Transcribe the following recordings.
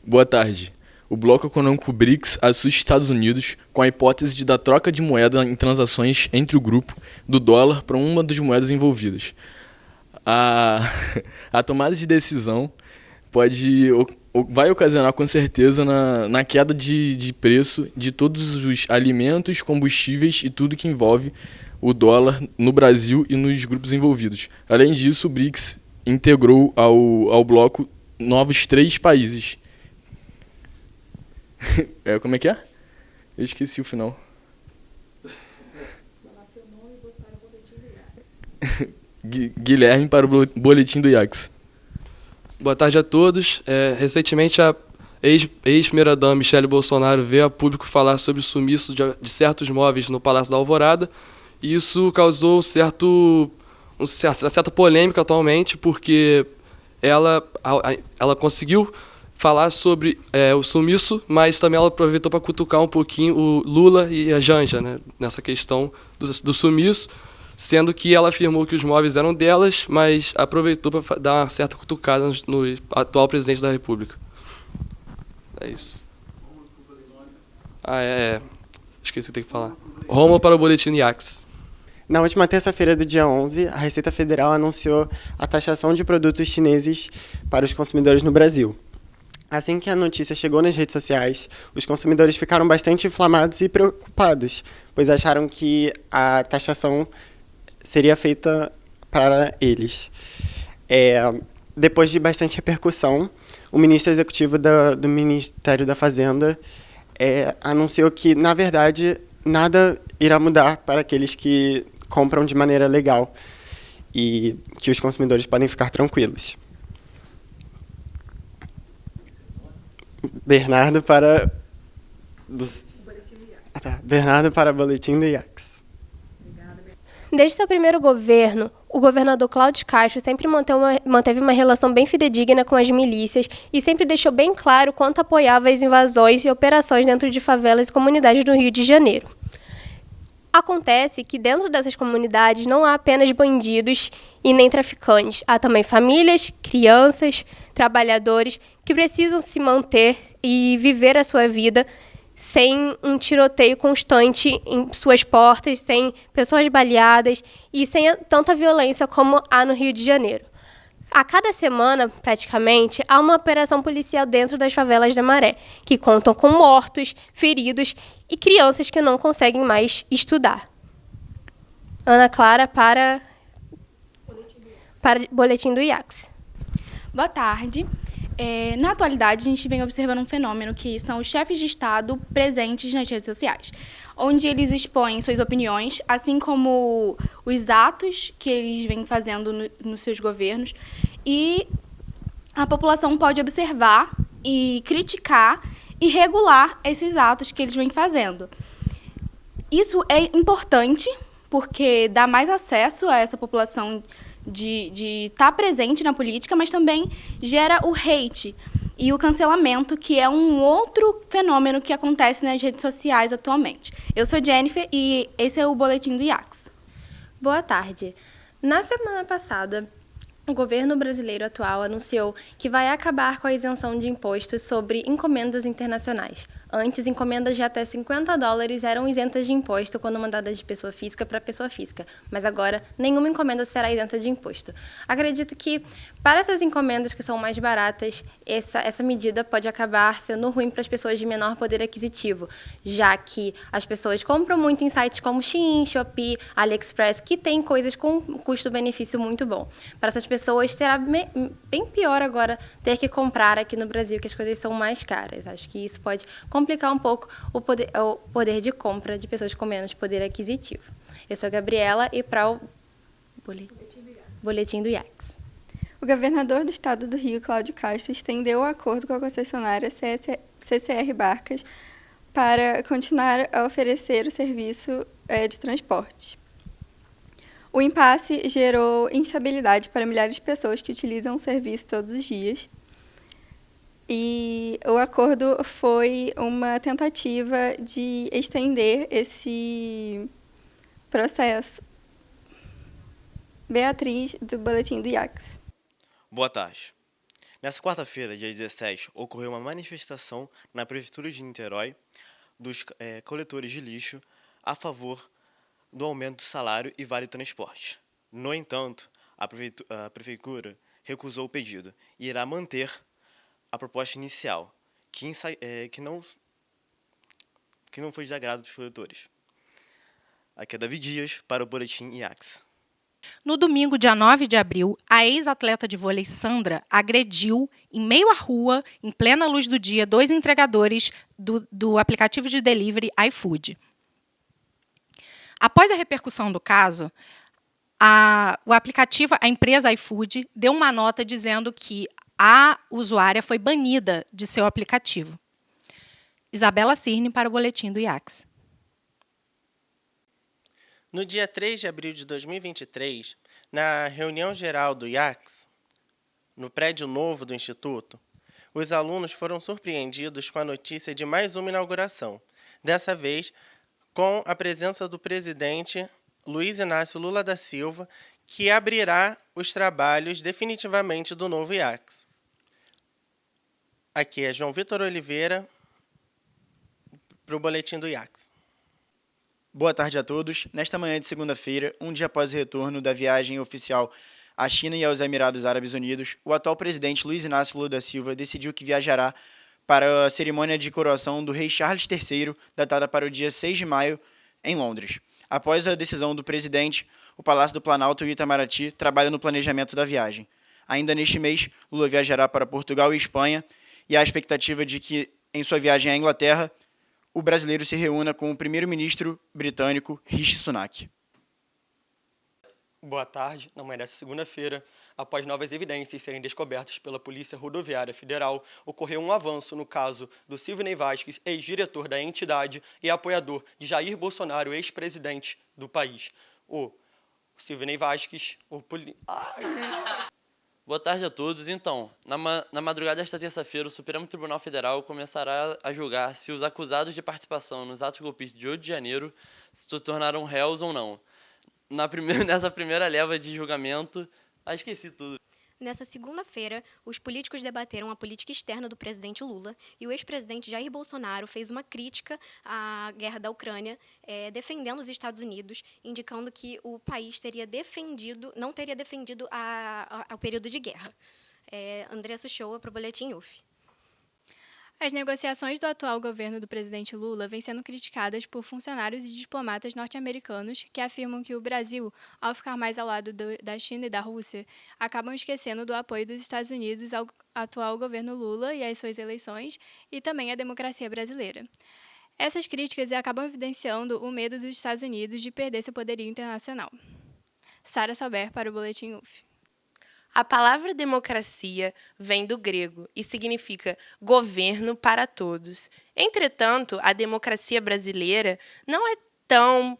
Boa tarde. O bloco econômico BRICS assusta Estados Unidos com a hipótese da troca de moeda em transações entre o grupo do dólar para uma das moedas envolvidas. A, a tomada de decisão vai ocasionar com certeza na queda de preço de todos os alimentos, combustíveis e tudo que envolve o dólar no Brasil e nos grupos envolvidos. Além disso, o BRICS integrou ao bloco novos 3 países. Como é que é? Eu esqueci o final. Guilherme para o boletim do IACS. Boa tarde a todos. Recentemente, a ex-primeira-dama Michele Bolsonaro veio a público falar sobre o sumiço de certos móveis no Palácio da Alvorada. E isso causou uma certa polêmica atualmente, porque ela conseguiu falar sobre o sumiço, mas também ela aproveitou para cutucar um pouquinho o Lula e a Janja, né, nessa questão do sumiço, sendo que ela afirmou que os móveis eram delas, mas aproveitou para dar uma certa cutucada no atual presidente da República. É isso. Esqueci o que tem que falar. Rômulo para o boletim IACS. Na última terça-feira do dia 11, a Receita Federal anunciou a taxação de produtos chineses para os consumidores no Brasil. Assim que a notícia chegou nas redes sociais, os consumidores ficaram bastante inflamados e preocupados, pois acharam que a taxação seria feita para eles. Depois de bastante repercussão, o ministro executivo do Ministério da Fazenda anunciou que, na verdade, nada irá mudar para aqueles que compram de maneira legal e que os consumidores podem ficar tranquilos. Bernardo para o boletim do IACS. Desde seu primeiro governo, o governador Cláudio Castro sempre manteve uma relação bem fidedigna com as milícias e sempre deixou bem claro quanto apoiava as invasões e operações dentro de favelas e comunidades do Rio de Janeiro. Acontece que dentro dessas comunidades não há apenas bandidos e nem traficantes. Há também famílias, crianças, trabalhadores que precisam se manter e viver a sua vida sem um tiroteio constante em suas portas, sem pessoas baleadas e sem tanta violência como há no Rio de Janeiro. A cada semana, praticamente, há uma operação policial dentro das favelas da Maré, que contam com mortos, feridos e crianças que não conseguem mais estudar. Ana Clara para o boletim do IACS. Boa tarde. Na atualidade, a gente vem observando um fenômeno que são os chefes de Estado presentes nas redes sociais, onde eles expõem suas opiniões, assim como os atos que eles vêm fazendo nos seus governos, e a população pode observar e criticar e regular esses atos que eles vêm fazendo. Isso é importante, porque dá mais acesso a essa população de estar presente na política, mas também gera o hate e o cancelamento, que é um outro fenômeno que acontece nas redes sociais atualmente. Eu sou Jennifer e esse é o Boletim do IACS. Boa tarde. Na semana passada, o governo brasileiro atual anunciou que vai acabar com a isenção de impostos sobre encomendas internacionais. Antes, encomendas de até $50 eram isentas de imposto quando mandadas de pessoa física para pessoa física, mas agora nenhuma encomenda será isenta de imposto. Acredito que, para essas encomendas que são mais baratas, essa medida pode acabar sendo ruim para as pessoas de menor poder aquisitivo, já que as pessoas compram muito em sites como Shein, Shopee, AliExpress, que tem coisas com custo-benefício muito bom. Para essas pessoas, será bem pior agora ter que comprar aqui no Brasil, que as coisas são mais caras. Acho que isso pode complicar um pouco o poder de compra de pessoas com menos poder aquisitivo. Eu sou a Gabriela e para o Boletim do IACS. O governador do estado do Rio, Cláudio Castro, estendeu o acordo com a concessionária CCR Barcas para continuar a oferecer o serviço de transporte. O impasse gerou instabilidade para milhares de pessoas que utilizam o serviço todos os dias. E o acordo foi uma tentativa de estender esse processo. Beatriz, do Boletim do IACS. Boa tarde. Nessa quarta-feira, dia 17, ocorreu uma manifestação na Prefeitura de Niterói dos coletores de lixo a favor do aumento do salário e vale transporte. No entanto, a Prefeitura recusou o pedido e irá manter a proposta inicial, que não foi de agrado dos coletores. Aqui é Davi Dias para o Boletim IACS. No domingo, dia 9 de abril, a ex-atleta de vôlei Sandra agrediu, em meio à rua, em plena luz do dia, 2 entregadores do aplicativo de delivery iFood. Após a repercussão do caso, a empresa iFood deu uma nota dizendo que a usuária foi banida de seu aplicativo. Isabela Cirne para o Boletim do IACS. No dia 3 de abril de 2023, na reunião geral do IACS, no prédio novo do Instituto, os alunos foram surpreendidos com a notícia de mais uma inauguração, dessa vez com a presença do presidente Luiz Inácio Lula da Silva, que abrirá os trabalhos definitivamente do novo IACS. Aqui é João Vitor Oliveira para o Boletim do IACS. Boa tarde a todos. Nesta manhã de segunda-feira, um dia após o retorno da viagem oficial à China e aos Emirados Árabes Unidos, o atual presidente Luiz Inácio Lula da Silva decidiu que viajará para a cerimônia de coroação do rei Charles III, datada para o dia 6 de maio, em Londres. Após a decisão do presidente, o Palácio do Planalto e o Itamaraty trabalham no planejamento da viagem. Ainda neste mês, Lula viajará para Portugal e Espanha, e há a expectativa de que, em sua viagem à Inglaterra, o brasileiro se reúna com o primeiro-ministro britânico Rishi Sunak. Boa tarde. Na manhã desta segunda-feira, após novas evidências serem descobertas pela Polícia Rodoviária Federal, ocorreu um avanço no caso do Silvinei Vasquez, ex-diretor da entidade e apoiador de Jair Bolsonaro, ex-presidente do país. O Silvinei Vasquez, Boa tarde a todos. Então, na madrugada desta terça-feira, o Supremo Tribunal Federal começará a julgar se os acusados de participação nos atos golpistas de 8 de janeiro se tornaram réus ou não. Nessa primeira leva de julgamento... esqueci tudo. Nessa segunda-feira, os políticos debateram a política externa do presidente Lula e o ex-presidente Jair Bolsonaro fez uma crítica à guerra da Ucrânia, defendendo os Estados Unidos, indicando que o país não teria defendido ao período de guerra. Andressa Uchoa para o Boletim UF. As negociações do atual governo do presidente Lula vêm sendo criticadas por funcionários e diplomatas norte-americanos que afirmam que o Brasil, ao ficar mais ao lado da China e da Rússia, acabam esquecendo do apoio dos Estados Unidos ao atual governo Lula e às suas eleições e também à democracia brasileira. Essas críticas acabam evidenciando o medo dos Estados Unidos de perder seu poderio internacional. Sara Salber para o Boletim UF. A palavra democracia vem do grego e significa governo para todos. Entretanto, a democracia brasileira não é tão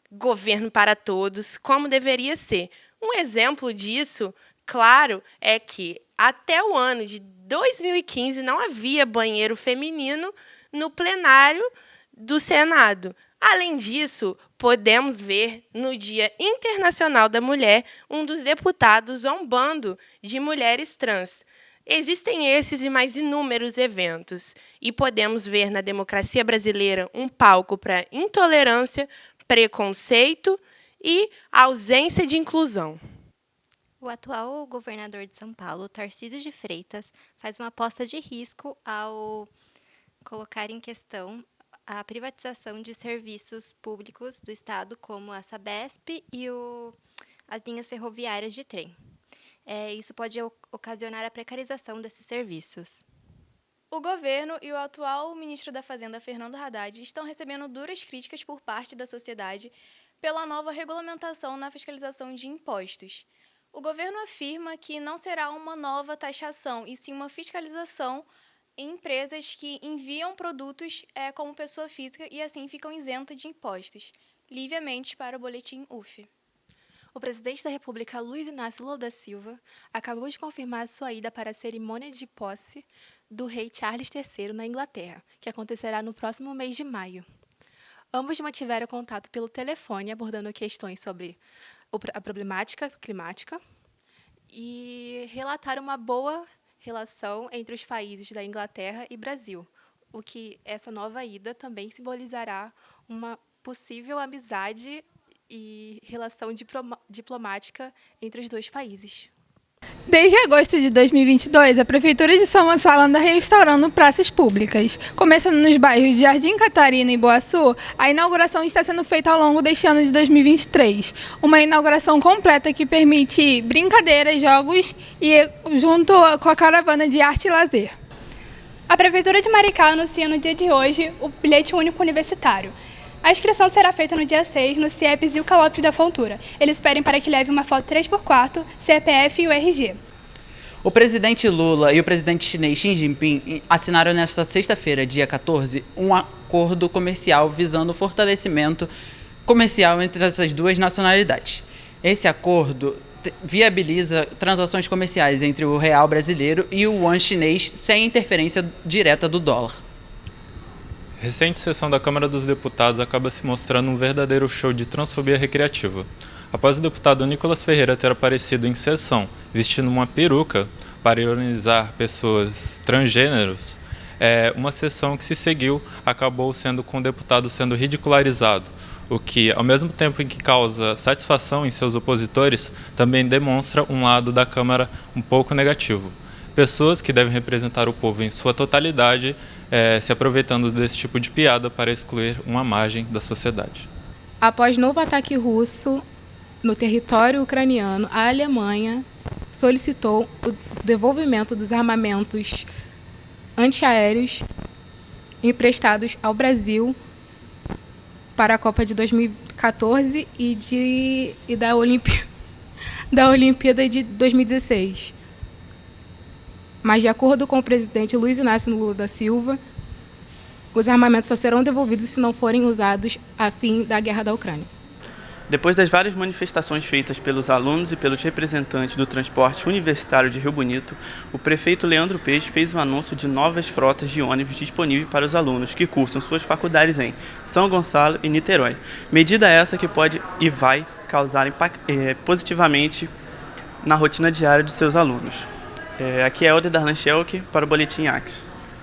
governo para todos como deveria ser. Um exemplo disso, claro, é que até o ano de 2015 não havia banheiro feminino no plenário do Senado. Além disso, podemos ver no Dia Internacional da Mulher um dos deputados zombando de mulheres trans. Existem esses e mais inúmeros eventos, e podemos ver na democracia brasileira um palco para intolerância, preconceito e ausência de inclusão. O atual governador de São Paulo, Tarcísio de Freitas, faz uma aposta de risco ao colocar em questão a privatização de serviços públicos do Estado, como a Sabesp e as linhas ferroviárias de trem. Isso pode ocasionar a precarização desses serviços. O governo e o atual ministro da Fazenda, Fernando Haddad, estão recebendo duras críticas por parte da sociedade pela nova regulamentação na fiscalização de impostos. O governo afirma que não será uma nova taxação, e sim uma fiscalização em empresas que enviam produtos como pessoa física e assim ficam isentas de impostos. Lívia Mendes para o Boletim UF. O presidente da República, Luiz Inácio Lula da Silva, acabou de confirmar sua ida para a cerimônia de posse do rei Charles III na Inglaterra, que acontecerá no próximo mês de maio. Ambos mantiveram contato pelo telefone, abordando questões sobre a problemática climática e relataram uma boa relação entre os países da Inglaterra e Brasil, o que essa nova ida também simbolizará uma possível amizade e relação diplomática entre os dois países. Desde agosto de 2022, a Prefeitura de São Gonçalo anda restaurando praças públicas. Começando nos bairros de Jardim Catarina e Boaçu, a inauguração está sendo feita ao longo deste ano de 2023. Uma inauguração completa que permite brincadeiras, jogos e junto com a caravana de arte e lazer. A Prefeitura de Maricá anuncia no dia de hoje o bilhete único universitário. A inscrição será feita no dia 6 no CIEPS e o Calop da Fontoura. Eles pedem para que leve uma foto 3x4, CPF e o RG. O presidente Lula e o presidente chinês Xi Jinping assinaram nesta sexta-feira, dia 14, um acordo comercial visando o fortalecimento comercial entre essas duas nacionalidades. Esse acordo viabiliza transações comerciais entre o real brasileiro e o yuan chinês sem interferência direta do dólar. Recente sessão da Câmara dos Deputados acaba se mostrando um verdadeiro show de transfobia recreativa. Após o deputado Nicolas Ferreira ter aparecido em sessão vestindo uma peruca para ironizar pessoas transgêneros, uma sessão que se seguiu acabou sendo com o deputado sendo ridicularizado, o que, ao mesmo tempo em que causa satisfação em seus opositores, também demonstra um lado da Câmara um pouco negativo. Pessoas que devem representar o povo em sua totalidade se aproveitando desse tipo de piada para excluir uma margem da sociedade. Após novo ataque russo no território ucraniano, a Alemanha solicitou o devolvimento dos armamentos antiaéreos emprestados ao Brasil para a Copa de 2014 e da Olimpíada de 2016. Mas, de acordo com o presidente Luiz Inácio Lula da Silva, os armamentos só serão devolvidos se não forem usados a fim da guerra da Ucrânia. Depois das várias manifestações feitas pelos alunos e pelos representantes do transporte universitário de Rio Bonito, o prefeito Leandro Peixe fez um anúncio de novas frotas de ônibus disponíveis para os alunos que cursam suas faculdades em São Gonçalo e Niterói. Medida essa que pode e vai causar positivamente na rotina diária de seus alunos. Aqui é Helder Darlan Schelke para o Boletim Axe.